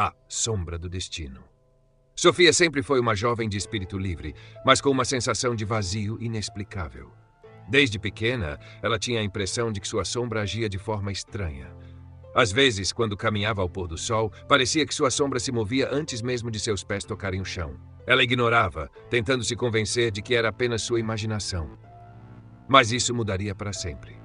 A Sombra do Destino. Sofia sempre foi uma jovem de espírito livre, mas com uma sensação de vazio inexplicável. Desde pequena, ela tinha a impressão de que sua sombra agia de forma estranha. Às vezes, quando caminhava ao pôr do sol, parecia que sua sombra se movia antes mesmo de seus pés tocarem o chão. Ela ignorava, tentando se convencer de que era apenas sua imaginação. Mas isso mudaria para sempre.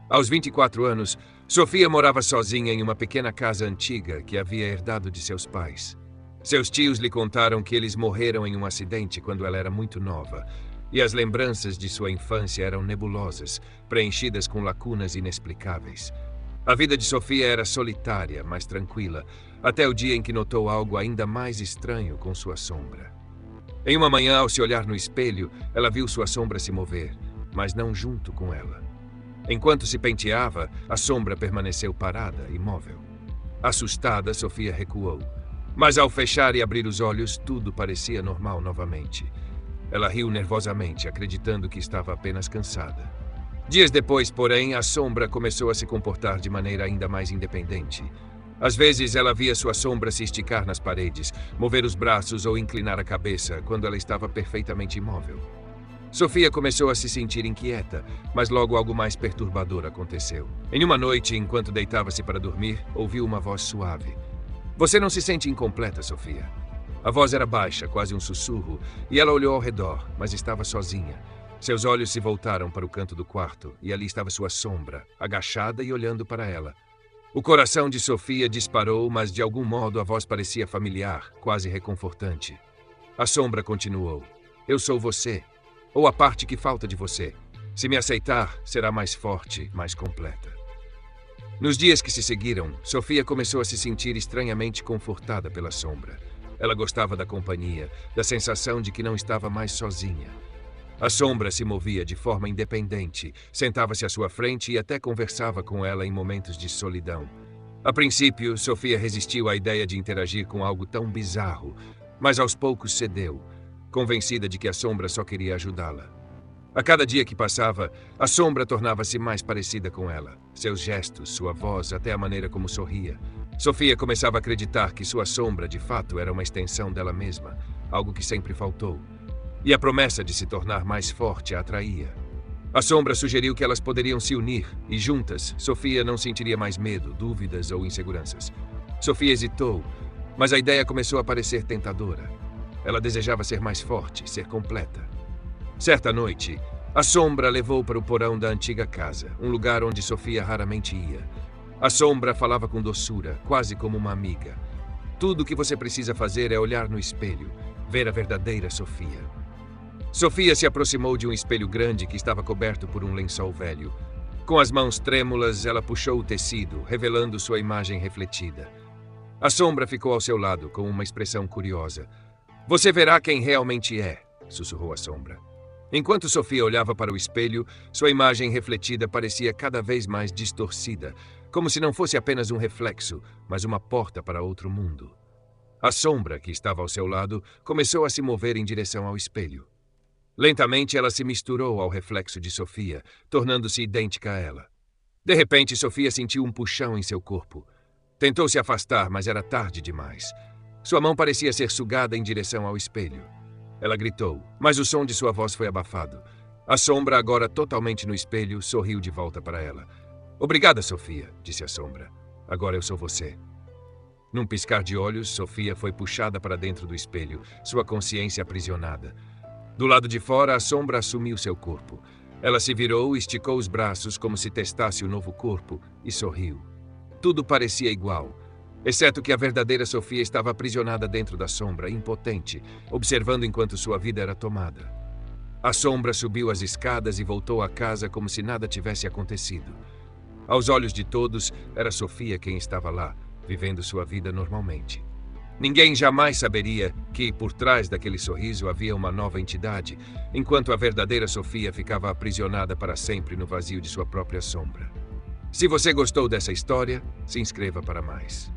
Aos 24 anos, Sofia morava sozinha em uma pequena casa antiga que havia herdado de seus pais. Seus tios lhe contaram que eles morreram em um acidente quando ela era muito nova, e as lembranças de sua infância eram nebulosas, preenchidas com lacunas inexplicáveis. A vida de Sofia era solitária, mas tranquila, até o dia em que notou algo ainda mais estranho com sua sombra. Em uma manhã, ao se olhar no espelho, ela viu sua sombra se mover, mas não junto com ela. Enquanto se penteava, a sombra permaneceu parada, imóvel. Assustada, Sofia recuou. Mas ao fechar e abrir os olhos, tudo parecia normal novamente. Ela riu nervosamente, acreditando que estava apenas cansada. Dias depois, porém, a sombra começou a se comportar de maneira ainda mais independente. Às vezes, ela via sua sombra se esticar nas paredes, mover os braços ou inclinar a cabeça, quando ela estava perfeitamente imóvel. Sofia começou a se sentir inquieta, mas logo algo mais perturbador aconteceu. Em uma noite, enquanto deitava-se para dormir, ouviu uma voz suave. Você não se sente incompleta, Sofia? A voz era baixa, quase um sussurro, e ela olhou ao redor, mas estava sozinha. Seus olhos se voltaram para o canto do quarto, e ali estava sua sombra, agachada e olhando para ela. O coração de Sofia disparou, mas de algum modo a voz parecia familiar, quase reconfortante. A sombra continuou. Eu sou você. Ou a parte que falta de você. Se me aceitar, será mais forte, mais completa. Nos dias que se seguiram, Sofia começou a se sentir estranhamente confortada pela sombra. Ela gostava da companhia, da sensação de que não estava mais sozinha. A sombra se movia de forma independente, sentava-se à sua frente e até conversava com ela em momentos de solidão. A princípio, Sofia resistiu à ideia de interagir com algo tão bizarro, mas aos poucos cedeu, convencida de que a sombra só queria ajudá-la. A cada dia que passava, a sombra tornava-se mais parecida com ela. Seus gestos, sua voz, até a maneira como sorria. Sofia começava a acreditar que sua sombra, de fato, era uma extensão dela mesma, algo que sempre faltou. E a promessa de se tornar mais forte a atraía. A sombra sugeriu que elas poderiam se unir, e juntas, Sofia não sentiria mais medo, dúvidas ou inseguranças. Sofia hesitou, mas a ideia começou a parecer tentadora. Ela desejava ser mais forte, ser completa. Certa noite, a sombra levou para o porão da antiga casa, um lugar onde Sofia raramente ia. A sombra falava com doçura, quase como uma amiga. Tudo o que você precisa fazer é olhar no espelho, ver a verdadeira Sofia. Sofia se aproximou de um espelho grande que estava coberto por um lençol velho. Com as mãos trêmulas, ela puxou o tecido, revelando sua imagem refletida. A sombra ficou ao seu lado, com uma expressão curiosa. Você verá quem realmente é, sussurrou a sombra. Enquanto Sofia olhava para o espelho, sua imagem refletida parecia cada vez mais distorcida, como se não fosse apenas um reflexo, mas uma porta para outro mundo. A sombra, que estava ao seu lado, começou a se mover em direção ao espelho. Lentamente, ela se misturou ao reflexo de Sofia, tornando-se idêntica a ela. De repente, Sofia sentiu um puxão em seu corpo. Tentou se afastar, mas era tarde demais. Sua mão parecia ser sugada em direção ao espelho. Ela gritou, mas o som de sua voz foi abafado. A sombra, agora totalmente no espelho, sorriu de volta para ela. Obrigada, Sofia, disse a sombra. Agora eu sou você. Num piscar de olhos, Sofia foi puxada para dentro do espelho, sua consciência aprisionada. Do lado de fora, a sombra assumiu seu corpo. Ela se virou e esticou os braços como se testasse o novo corpo e sorriu. Tudo parecia igual, exceto que a verdadeira Sofia estava aprisionada dentro da sombra, impotente, observando enquanto sua vida era tomada. A sombra subiu as escadas e voltou à casa como se nada tivesse acontecido. Aos olhos de todos, era Sofia quem estava lá, vivendo sua vida normalmente. Ninguém jamais saberia que, por trás daquele sorriso, havia uma nova entidade, enquanto a verdadeira Sofia ficava aprisionada para sempre no vazio de sua própria sombra. Se você gostou dessa história, se inscreva para mais.